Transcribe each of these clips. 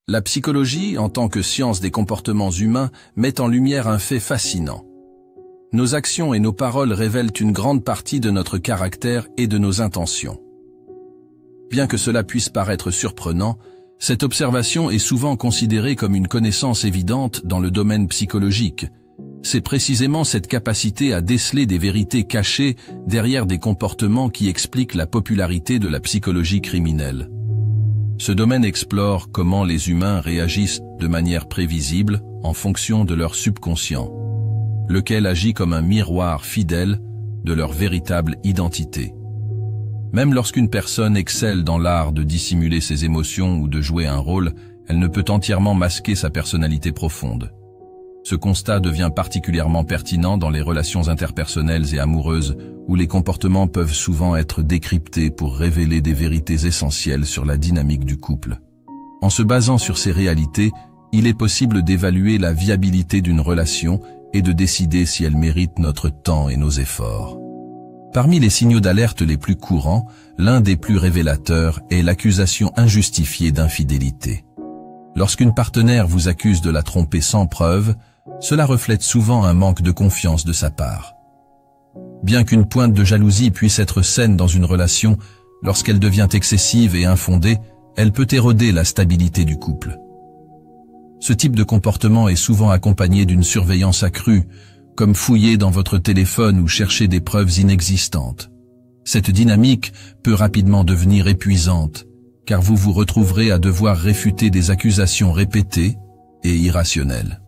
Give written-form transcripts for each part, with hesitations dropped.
La psychologie, en tant que science des comportements humains, met en lumière un fait fascinant. Nos actions et nos paroles révèlent une grande partie de notre caractère et de nos intentions. Bien que cela puisse paraître surprenant, cette observation est souvent considérée comme une connaissance évidente dans le domaine psychologique. C'est précisément cette capacité à déceler des vérités cachées derrière des comportements qui expliquent la popularité de la psychologie criminelle. Ce domaine explore comment les humains réagissent de manière prévisible en fonction de leur subconscient, lequel agit comme un miroir fidèle de leur véritable identité. Même lorsqu'une personne excelle dans l'art de dissimuler ses émotions ou de jouer un rôle, elle ne peut entièrement masquer sa personnalité profonde. Ce constat devient particulièrement pertinent dans les relations interpersonnelles et amoureuses, où les comportements peuvent souvent être décryptés pour révéler des vérités essentielles sur la dynamique du couple. En se basant sur ces réalités, il est possible d'évaluer la viabilité d'une relation et de décider si elle mérite notre temps et nos efforts. Parmi les signaux d'alerte les plus courants, l'un des plus révélateurs est l'accusation injustifiée d'infidélité. Lorsqu'une partenaire vous accuse de la tromper sans preuve, cela reflète souvent un manque de confiance de sa part. Bien qu'une pointe de jalousie puisse être saine dans une relation, lorsqu'elle devient excessive et infondée, elle peut éroder la stabilité du couple. Ce type de comportement est souvent accompagné d'une surveillance accrue, comme fouiller dans votre téléphone ou chercher des preuves inexistantes. Cette dynamique peut rapidement devenir épuisante, car vous vous retrouverez à devoir réfuter des accusations répétées et irrationnelles.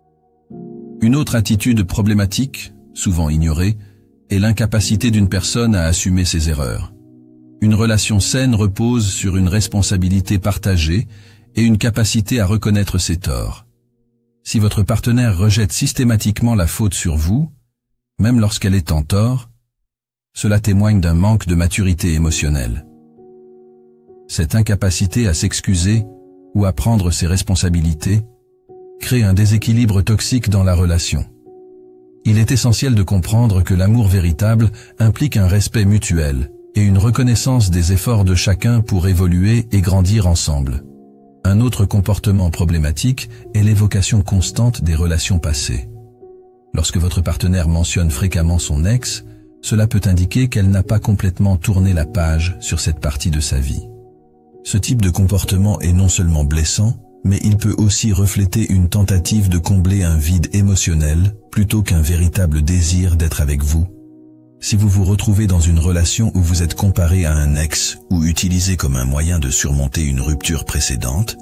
Une autre attitude problématique, souvent ignorée, est l'incapacité d'une personne à assumer ses erreurs. Une relation saine repose sur une responsabilité partagée et une capacité à reconnaître ses torts. Si votre partenaire rejette systématiquement la faute sur vous, même lorsqu'elle est en tort, cela témoigne d'un manque de maturité émotionnelle. Cette incapacité à s'excuser ou à prendre ses responsabilités crée un déséquilibre toxique dans la relation. Il est essentiel de comprendre que l'amour véritable implique un respect mutuel et une reconnaissance des efforts de chacun pour évoluer et grandir ensemble. Un autre comportement problématique est l'évocation constante des relations passées. Lorsque votre partenaire mentionne fréquemment son ex, cela peut indiquer qu'elle n'a pas complètement tourné la page sur cette partie de sa vie. Ce type de comportement est non seulement blessant, mais il peut aussi refléter une tentative de combler un vide émotionnel plutôt qu'un véritable désir d'être avec vous. Si vous vous retrouvez dans une relation où vous êtes comparé à un ex ou utilisé comme un moyen de surmonter une rupture précédente,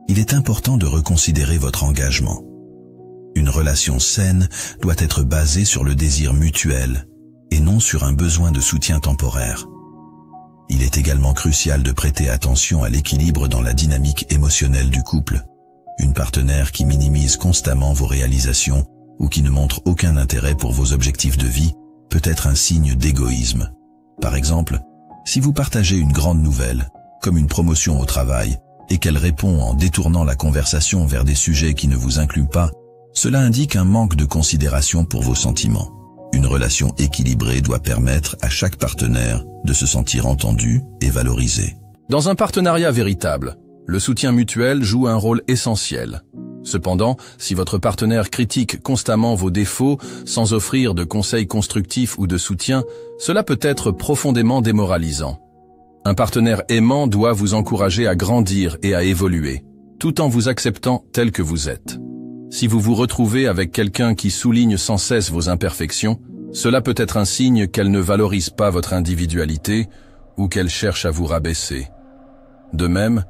il est important de reconsidérer votre engagement. Une relation saine doit être basée sur le désir mutuel et non sur un besoin de soutien temporaire. Il est également crucial de prêter attention à l'équilibre dans la dynamique émotionnelle du couple. Une partenaire qui minimise constamment vos réalisations ou qui ne montre aucun intérêt pour vos objectifs de vie peut être un signe d'égoïsme. Par exemple, si vous partagez une grande nouvelle, comme une promotion au travail, et qu'elle répond en détournant la conversation vers des sujets qui ne vous incluent pas, cela indique un manque de considération pour vos sentiments. Une relation équilibrée doit permettre à chaque partenaire de se sentir entendu et valorisé. Dans un partenariat véritable, le soutien mutuel joue un rôle essentiel. Cependant, si votre partenaire critique constamment vos défauts sans offrir de conseils constructifs ou de soutien, cela peut être profondément démoralisant. Un partenaire aimant doit vous encourager à grandir et à évoluer, tout en vous acceptant tel que vous êtes. Si vous vous retrouvez avec quelqu'un qui souligne sans cesse vos imperfections, cela peut être un signe qu'elle ne valorise pas votre individualité ou qu'elle cherche à vous rabaisser. De même,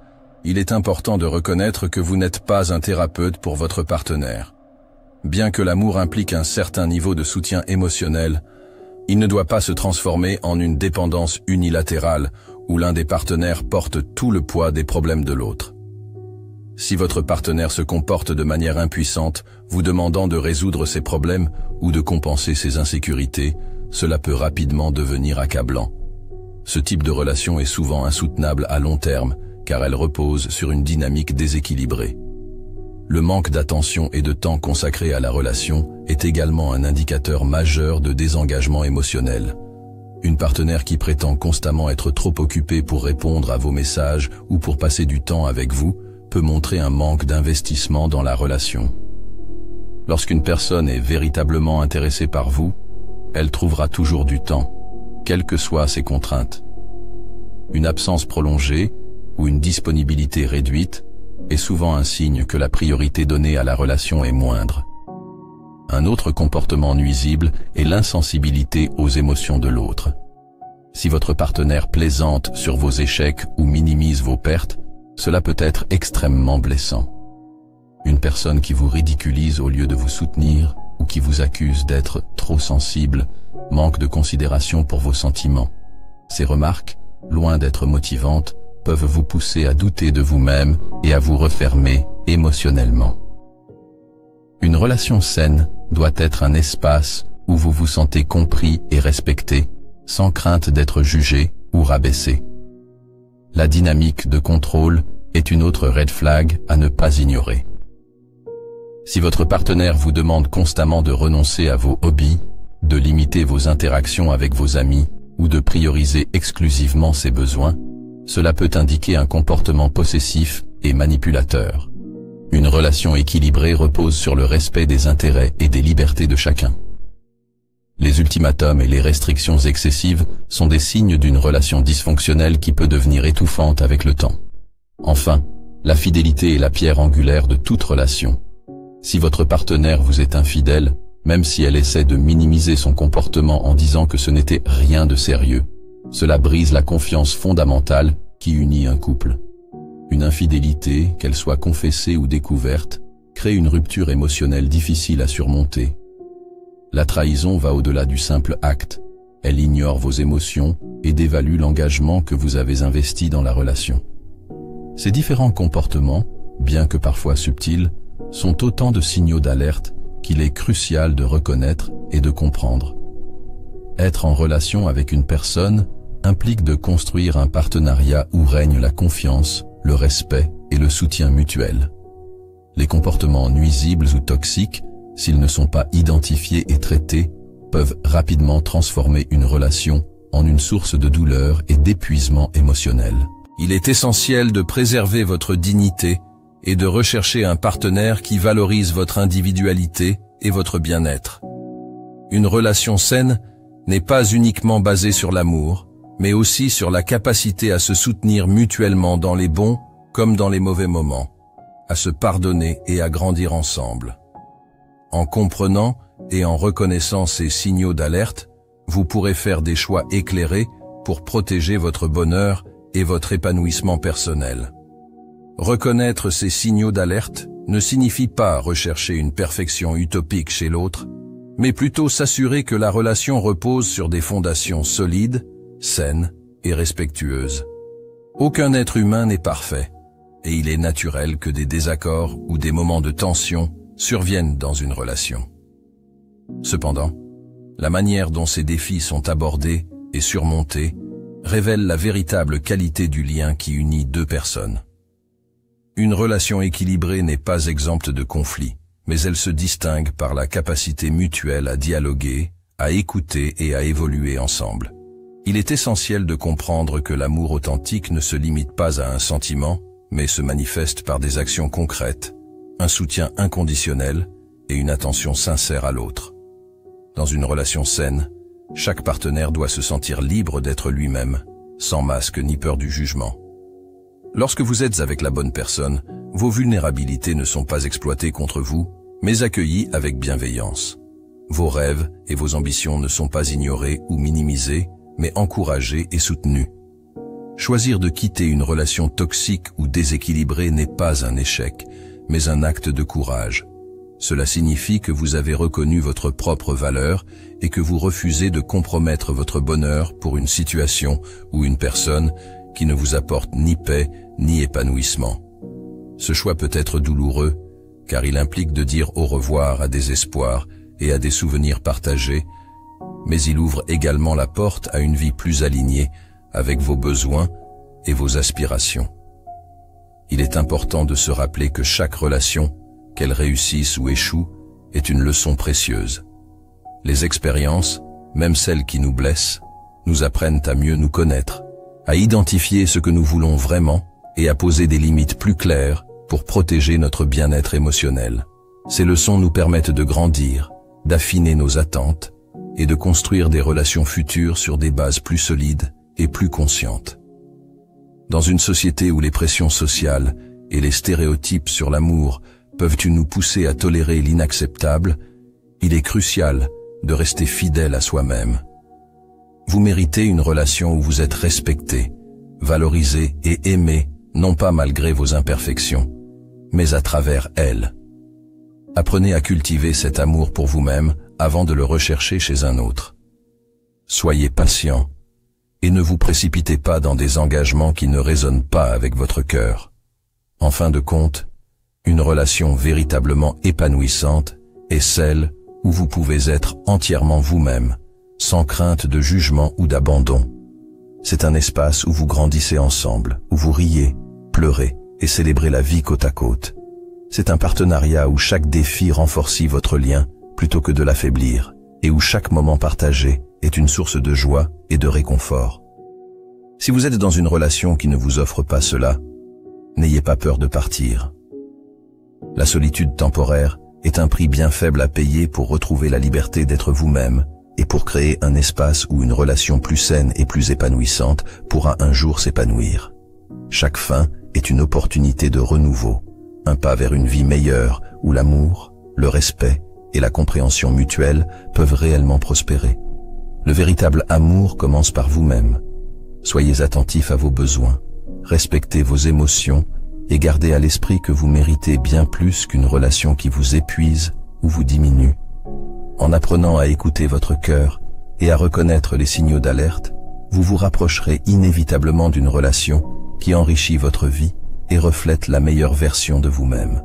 il est important de reconnaître que vous n'êtes pas un thérapeute pour votre partenaire. Bien que l'amour implique un certain niveau de soutien émotionnel, il ne doit pas se transformer en une dépendance unilatérale où l'un des partenaires porte tout le poids des problèmes de l'autre. Si votre partenaire se comporte de manière impuissante, vous demandant de résoudre ses problèmes ou de compenser ses insécurités, cela peut rapidement devenir accablant. Ce type de relation est souvent insoutenable à long terme, car elle repose sur une dynamique déséquilibrée. Le manque d'attention et de temps consacré à la relation est également un indicateur majeur de désengagement émotionnel. Une partenaire qui prétend constamment être trop occupée pour répondre à vos messages ou pour passer du temps avec vous peut montrer un manque d'investissement dans la relation. Lorsqu'une personne est véritablement intéressée par vous, elle trouvera toujours du temps, quelles que soient ses contraintes. Une absence prolongée ou une disponibilité réduite est souvent un signe que la priorité donnée à la relation est moindre. Un autre comportement nuisible est l'insensibilité aux émotions de l'autre. Si votre partenaire plaisante sur vos échecs ou minimise vos pertes, cela peut être extrêmement blessant. Une personne qui vous ridiculise au lieu de vous soutenir ou qui vous accuse d'être trop sensible manque de considération pour vos sentiments. Ces remarques, loin d'être motivantes, peuvent vous pousser à douter de vous-même et à vous refermer émotionnellement. Une relation saine doit être un espace où vous vous sentez compris et respecté, sans crainte d'être jugé ou rabaissé. La dynamique de contrôle est une autre red flag à ne pas ignorer. Si votre partenaire vous demande constamment de renoncer à vos hobbies, de limiter vos interactions avec vos amis ou de prioriser exclusivement ses besoins, cela peut indiquer un comportement possessif et manipulateur. Une relation équilibrée repose sur le respect des intérêts et des libertés de chacun. Les ultimatums et les restrictions excessives sont des signes d'une relation dysfonctionnelle qui peut devenir étouffante avec le temps. Enfin, la fidélité est la pierre angulaire de toute relation. Si votre partenaire vous est infidèle, même si elle essaie de minimiser son comportement en disant que ce n'était rien de sérieux, cela brise la confiance fondamentale qui unit un couple. Une infidélité, qu'elle soit confessée ou découverte, crée une rupture émotionnelle difficile à surmonter. La trahison va au-delà du simple acte. Elle ignore vos émotions et dévalue l'engagement que vous avez investi dans la relation. Ces différents comportements, bien que parfois subtils, sont autant de signaux d'alerte qu'il est crucial de reconnaître et de comprendre. Être en relation avec une personne implique de construire un partenariat où règne la confiance, le respect et le soutien mutuel. Les comportements nuisibles ou toxiques, s'ils ne sont pas identifiés et traités, peuvent rapidement transformer une relation en une source de douleur et d'épuisement émotionnel. Il est essentiel de préserver votre dignité et de rechercher un partenaire qui valorise votre individualité et votre bien-être. Une relation saine n'est pas uniquement basée sur l'amour, mais aussi sur la capacité à se soutenir mutuellement dans les bons comme dans les mauvais moments, à se pardonner et à grandir ensemble. En comprenant et en reconnaissant ces signaux d'alerte, vous pourrez faire des choix éclairés pour protéger votre bonheur et votre épanouissement personnel. Reconnaître ces signaux d'alerte ne signifie pas rechercher une perfection utopique chez l'autre, mais plutôt s'assurer que la relation repose sur des fondations solides, saines et respectueuses. Aucun être humain n'est parfait, et il est naturel que des désaccords ou des moments de tension surviennent dans une relation. Cependant, la manière dont ces défis sont abordés et surmontés révèle la véritable qualité du lien qui unit deux personnes. Une relation équilibrée n'est pas exempte de conflits, mais elle se distingue par la capacité mutuelle à dialoguer, à écouter et à évoluer ensemble. Il est essentiel de comprendre que l'amour authentique ne se limite pas à un sentiment, mais se manifeste par des actions concrètes, un soutien inconditionnel et une attention sincère à l'autre. Dans une relation saine, chaque partenaire doit se sentir libre d'être lui-même, sans masque ni peur du jugement. Lorsque vous êtes avec la bonne personne, vos vulnérabilités ne sont pas exploitées contre vous, mais accueillies avec bienveillance. Vos rêves et vos ambitions ne sont pas ignorés ou minimisés, mais encouragés et soutenus. Choisir de quitter une relation toxique ou déséquilibrée n'est pas un échec, mais un acte de courage. Cela signifie que vous avez reconnu votre propre valeur et que vous refusez de compromettre votre bonheur pour une situation ou une personne qui ne vous apporte ni paix ni épanouissement. Ce choix peut être douloureux, car il implique de dire au revoir à des espoirs et à des souvenirs partagés, mais il ouvre également la porte à une vie plus alignée avec vos besoins et vos aspirations. Il est important de se rappeler que chaque relation, qu'elle réussisse ou échoue, est une leçon précieuse. Les expériences, même celles qui nous blessent, nous apprennent à mieux nous connaître, à identifier ce que nous voulons vraiment et à poser des limites plus claires pour protéger notre bien-être émotionnel. Ces leçons nous permettent de grandir, d'affiner nos attentes et de construire des relations futures sur des bases plus solides et plus conscientes. Dans une société où les pressions sociales et les stéréotypes sur l'amour peuvent nous pousser à tolérer l'inacceptable, il est crucial de rester fidèle à soi-même. Vous méritez une relation où vous êtes respecté, valorisé et aimé, non pas malgré vos imperfections, mais à travers elles. Apprenez à cultiver cet amour pour vous-même avant de le rechercher chez un autre. Soyez patient et ne vous précipitez pas dans des engagements qui ne résonnent pas avec votre cœur. En fin de compte, une relation véritablement épanouissante est celle où vous pouvez être entièrement vous-même, sans crainte de jugement ou d'abandon. C'est un espace où vous grandissez ensemble, où vous riez, pleurez et célébrez la vie côte à côte. C'est un partenariat où chaque défi renforce votre lien plutôt que de l'affaiblir, et où chaque moment partagé est une source de joie et de réconfort. Si vous êtes dans une relation qui ne vous offre pas cela, n'ayez pas peur de partir. La solitude temporaire est un prix bien faible à payer pour retrouver la liberté d'être vous-même et pour créer un espace où une relation plus saine et plus épanouissante pourra un jour s'épanouir. Chaque fin est une opportunité de renouveau, un pas vers une vie meilleure où l'amour, le respect et la compréhension mutuelle peuvent réellement prospérer. Le véritable amour commence par vous-même. Soyez attentifs à vos besoins, respectez vos émotions et gardez à l'esprit que vous méritez bien plus qu'une relation qui vous épuise ou vous diminue. En apprenant à écouter votre cœur et à reconnaître les signaux d'alerte, vous vous rapprocherez inévitablement d'une relation qui enrichit votre vie et reflète la meilleure version de vous-même.